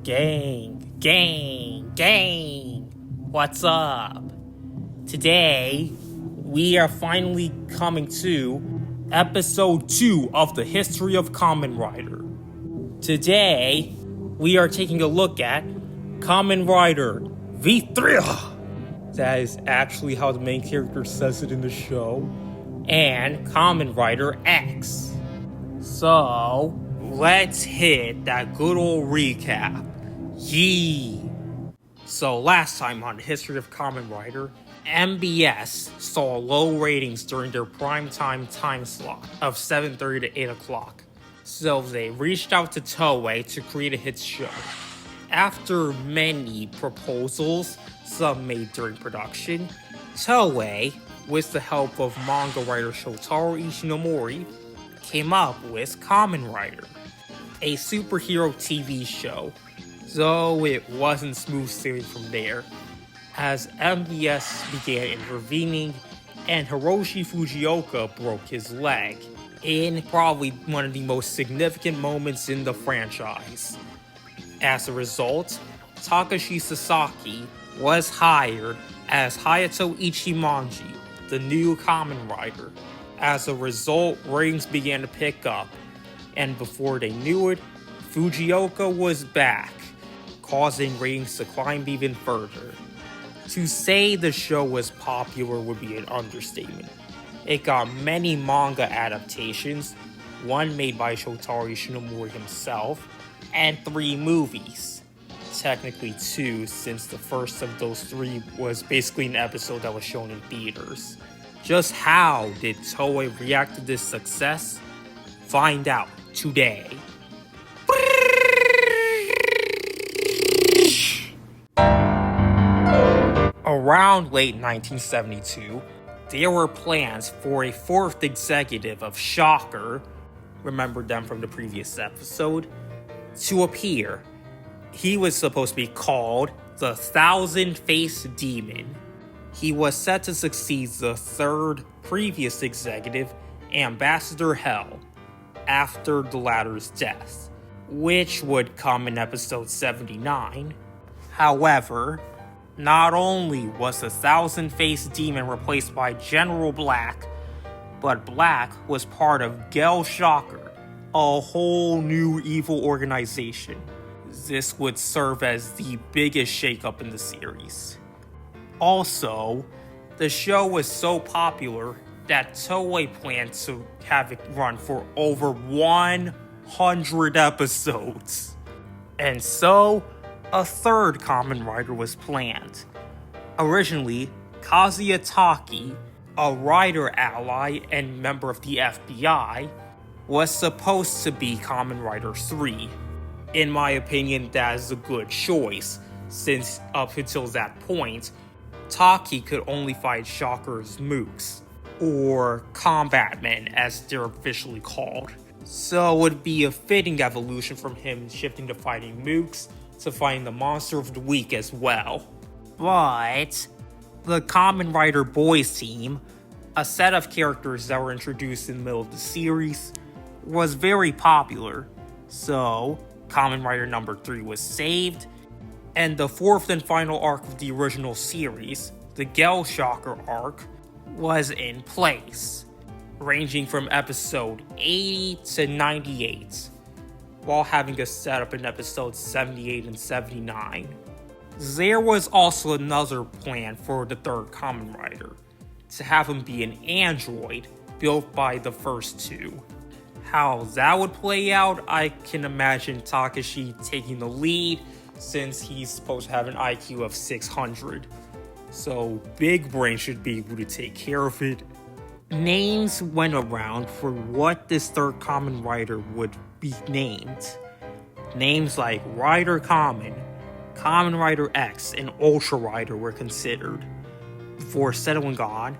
Gang, what's up? Today, we are finally coming to episode 2 of the history of Kamen Rider. Today, we are taking a look at Kamen Rider V3. That is actually how the main character says it in the show. And Kamen Rider X. So, let's hit that good old recap. Yee! So last time on the history of Kamen Rider, MBS saw low ratings during their primetime time slot of 7:30 to 8 o'clock. So they reached out to Toei to create a hit show. After many proposals, some made during production, Toei, with the help of manga writer Shotaro Ishinomori, came up with Kamen Rider, a superhero TV show, though it wasn't smooth sailing from there, as MBS began intervening and Hiroshi Fujioka broke his leg in probably one of the most significant moments in the franchise. As a result, Takashi Sasaki was hired as Hayato Ichimonji, the new Kamen Rider. As a result, ratings began to pick up, and before they knew it, Fujioka was back, causing ratings to climb even further. To say the show was popular would be an understatement. It got many manga adaptations, one made by Shotaro Ishinomori himself, and 3 movies. Technically 2, since the first of those 3 was basically an episode that was shown in theaters. Just how did Toei react to this success? Find out today. Around late 1972, there were plans for a 4th executive of Shocker, remember them from the previous episode, to appear. He was supposed to be called the Thousand-Faced Demon. He was set to succeed the 3rd previous executive, Ambassador Hell, after the latter's death, which would come in episode 79. However, not only was the Thousand-Faced Demon replaced by General Black, but Black was part of Gel Shocker, a whole new evil organization. This would serve as the biggest shakeup in the series. Also, the show was so popular that Toei planned to have it run for over 100 episodes. And so, a 3rd Kamen Rider was planned. Originally, Kazuya Taki, a Rider ally and member of the FBI, was supposed to be Kamen Rider 3. In my opinion, that is a good choice, since up until that point, Taki could only fight Shocker's mooks, or combat men as they're officially called. So it would be a fitting evolution from him shifting to fighting mooks to fighting the Monster of the Week as well. But the Kamen Rider Boys team, a set of characters that were introduced in the middle of the series, was very popular. So Kamen Rider number 3 was saved, and the 4th and final arc of the original series, the Gel Shocker arc, was in place, ranging from episode 80 to 98, while having a setup in episodes 78 and 79. There was also another plan for the 3rd Kamen Rider, to have him be an android built by the first 2. How that would play out, I can imagine Takashi taking the lead, since he's supposed to have an IQ of 600. So Big Brain should be able to take care of it. Names went around for what this 3rd Kamen Rider would be named. Names like Rider Kamen, Kamen Rider X, and Ultra Rider were considered, before settling on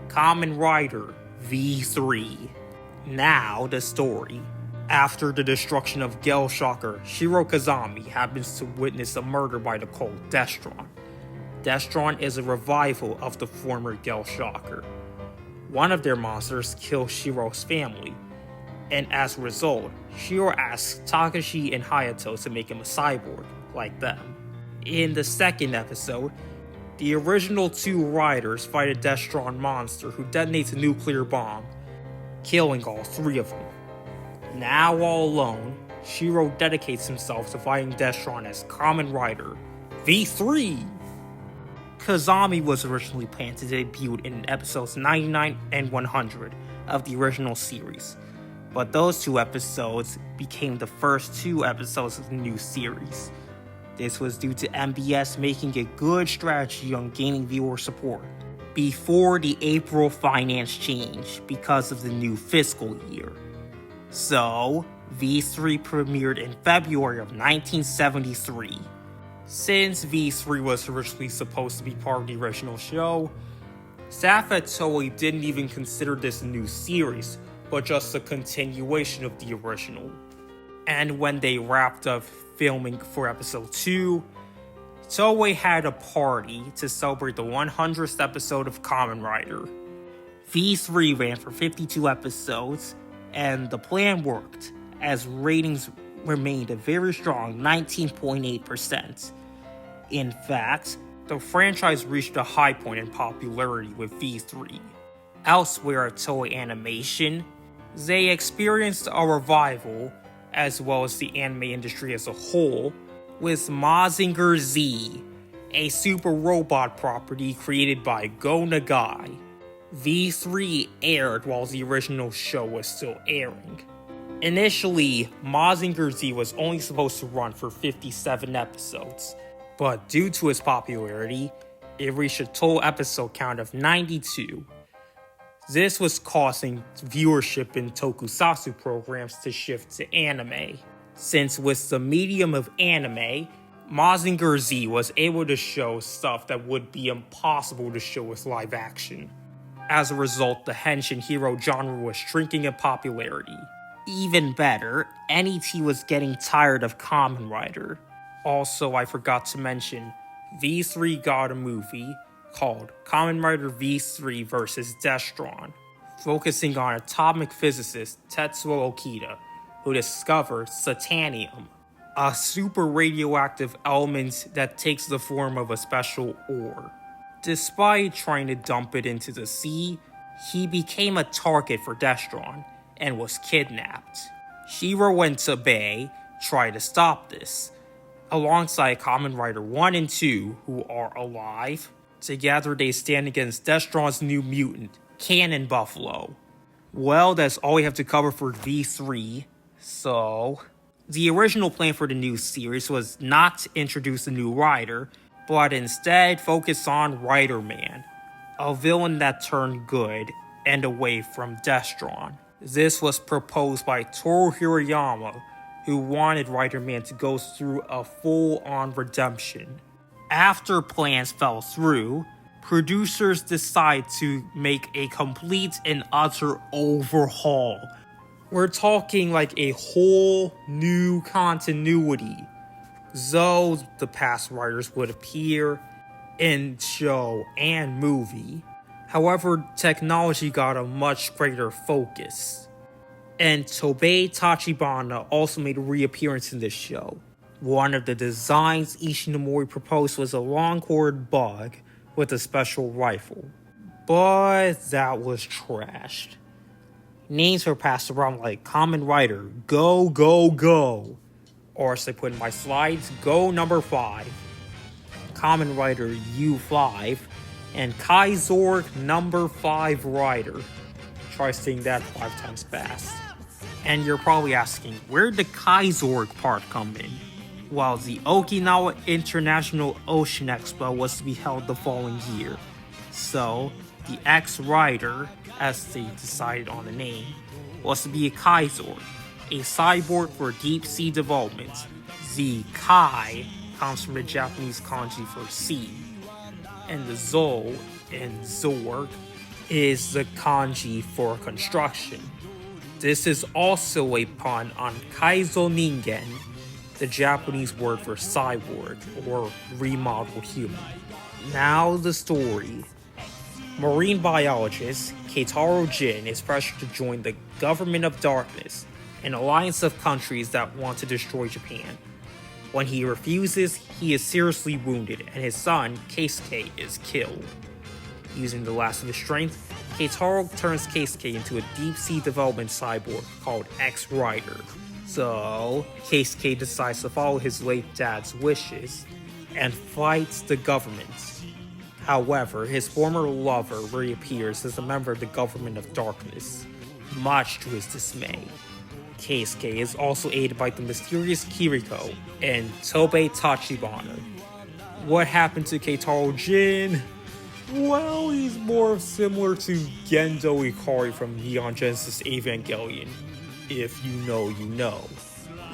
Kamen Rider V3. Now the story. After the destruction of Gel Shocker, Shiro Kazami happens to witness a murder by the cult Destron. Destron is a revival of the former Gel Shocker. One of their monsters kills Shiro's family, and as a result, Shiro asks Takashi and Hayato to make him a cyborg, like them. In the second episode, the original two riders fight a Destron monster who detonates a nuclear bomb, killing all three of them. Now all alone, Shiro dedicates himself to fighting Destron as Kamen Rider V3. Kazami was originally planned to debut in episodes 99 and 100 of the original series, but those two episodes became the first two episodes of the new series. This was due to MBS making a good strategy on gaining viewer support before the April finance change because of the new fiscal year. So, V3 premiered in February of 1973. Since V3 was originally supposed to be part of the original show, staff at Toei didn't even consider this a new series, but just a continuation of the original. And when they wrapped up filming for episode 2, Toei had a party to celebrate the 100th episode of Kamen Rider. V3 ran for 52 episodes, and the plan worked, as ratings remained a very strong 19.8%. In fact, the franchise reached a high point in popularity with V3. Elsewhere at Toei Animation, they experienced a revival, as well as the anime industry as a whole, with Mazinger Z, a super robot property created by Go Nagai. V3 aired while the original show was still airing. Initially, Mazinger Z was only supposed to run for 57 episodes, but due to its popularity, it reached a total episode count of 92. This was causing viewership in tokusatsu programs to shift to anime, since with the medium of anime, Mazinger Z was able to show stuff that would be impossible to show with live action. As a result, the henshin hero genre was shrinking in popularity. Even better, NET was getting tired of Kamen Rider. Also, I forgot to mention, V3 got a movie called Kamen Rider V3 vs. Destron, focusing on atomic physicist Tetsuo Okita, who discovered Satanium, a super radioactive element that takes the form of a special ore. Despite trying to dump it into the sea, he became a target for Destron and was kidnapped. Shiro and Tabei try to stop this, alongside Kamen Rider 1 and 2, who are alive. Together they stand against Destron's new mutant, Cannon Buffalo. Well, that's all we have to cover for V3, so... The original plan for the new series was not to introduce a new rider, but instead focus on Rider Man, a villain that turned good and away from Destron. This was proposed by Toru Hirayama, who wanted Rider Man to go through a full-on redemption. After plans fell through, producers decided to make a complete and utter overhaul. We're talking like a whole new continuity. Though the past writers would appear in show and movie, however, technology got a much greater focus. And Tobei Tachibana also made a reappearance in this show. One of the designs Ishinomori proposed was a long-cord bug with a special rifle, but that was trashed. Names were passed around like Kamen Rider, Go, Go, Go, or as I put in my slides, Go number 5, Kamen Rider U5, and Kaizorg number 5 Rider. Try saying that 5 times fast. And you're probably asking, where'd the Kaizorg part come in? Well, the Okinawa International Ocean Expo was to be held the following year, so the X-Rider, as they decided on the name, was to be a Kaizorg, a cyborg for deep-sea development. The Kai comes from the Japanese kanji for sea, and the Zo in Zorg is the kanji for construction. This is also a pun on Kaizo Ningen, the Japanese word for cyborg or remodeled human. Now the story. Marine biologist Keitaro Jin is pressured to join the Government of Darkness, an alliance of countries that want to destroy Japan. When he refuses, he is seriously wounded, and his son, Keisuke, is killed. Using the last of his strength, Keitaro turns Keisuke into a deep-sea development cyborg called X-Rider. So, Keisuke decides to follow his late dad's wishes and fights the government. However, his former lover reappears as a member of the Government of Darkness, much to his dismay. Keisuke is also aided by the mysterious Kiriko and Tobei Tachibana. What happened to Keitaro Jin? Well, he's more similar to Gendo Ikari from Neon Genesis Evangelion. If you know, you know.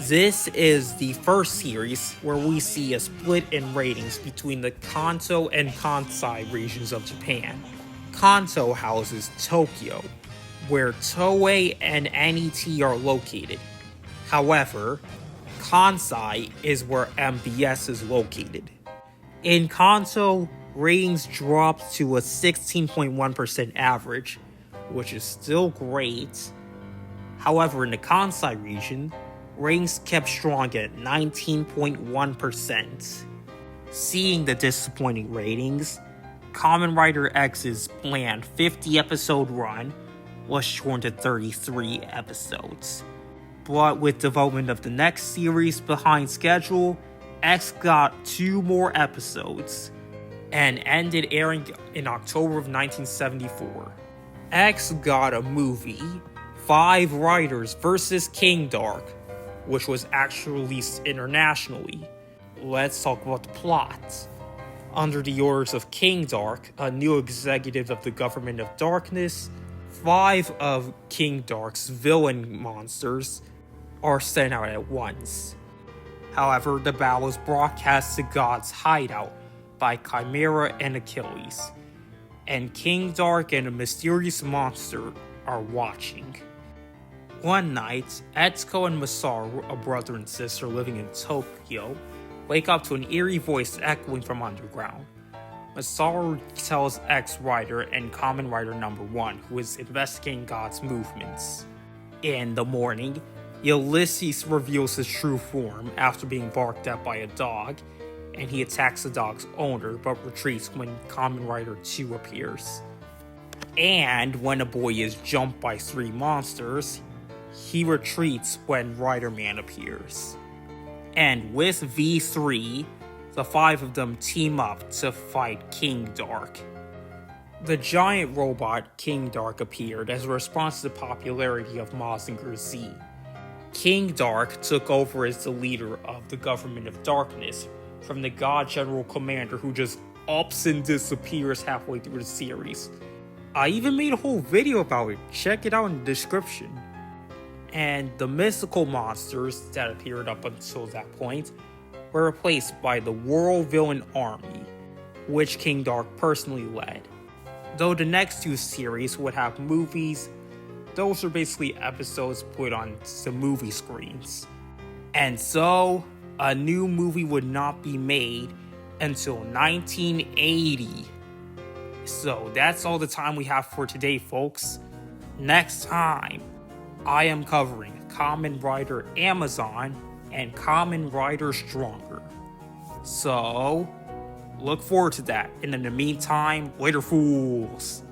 This is the first series where we see a split in ratings between the Kanto and Kansai regions of Japan. Kanto houses Tokyo, where Toei and NET are located. However, Kansai is where MBS is located. In Kanto, ratings dropped to a 16.1% average, which is still great. However, in the Kansai region, ratings kept strong at 19.1%. Seeing the disappointing ratings, Kamen Rider X's planned 50-episode run was shortened to 33 episodes. But with development of the next series behind schedule, X got 2 more episodes and ended airing in October of 1974. X got a movie, 5 Riders vs. King Dark, which was actually released internationally. Let's talk about the plot. Under the orders of King Dark, a new executive of the Government of Darkness, 5 of King Dark's villain monsters are sent out at once. However, the battle is broadcast to God's hideout by Chimera and Achilles, and King Dark and a mysterious monster are watching. One night, Etsuko and Masaru, a brother and sister living in Tokyo, wake up to an eerie voice echoing from underground. Masaru tells X-Rider and Kamen Rider No. 1, who is investigating God's movements. In the morning, Ulysses reveals his true form after being barked at by a dog, and he attacks the dog's owner but retreats when Kamen Rider 2 appears. And when a boy is jumped by 3 monsters, he retreats when Rider Man appears. And with V3, the 5 of them team up to fight King Dark. The giant robot King Dark appeared as a response to the popularity of Mazinger Z. King Dark took over as the leader of the Government of Darkness from the God General Commander who just ups and disappears halfway through the series. I even made a whole video about it, check it out in the description. And the mystical monsters that appeared up until that point were replaced by the World Villain Army, which King Dark personally led. Though the next 2 series would have movies, those are basically episodes put on the movie screens. And so, a new movie would not be made until 1980. So that's all the time we have for today, folks. Next time, I am covering Kamen Rider Amazon and Kamen Rider Stronger. So, look forward to that. And in the meantime, later, fools!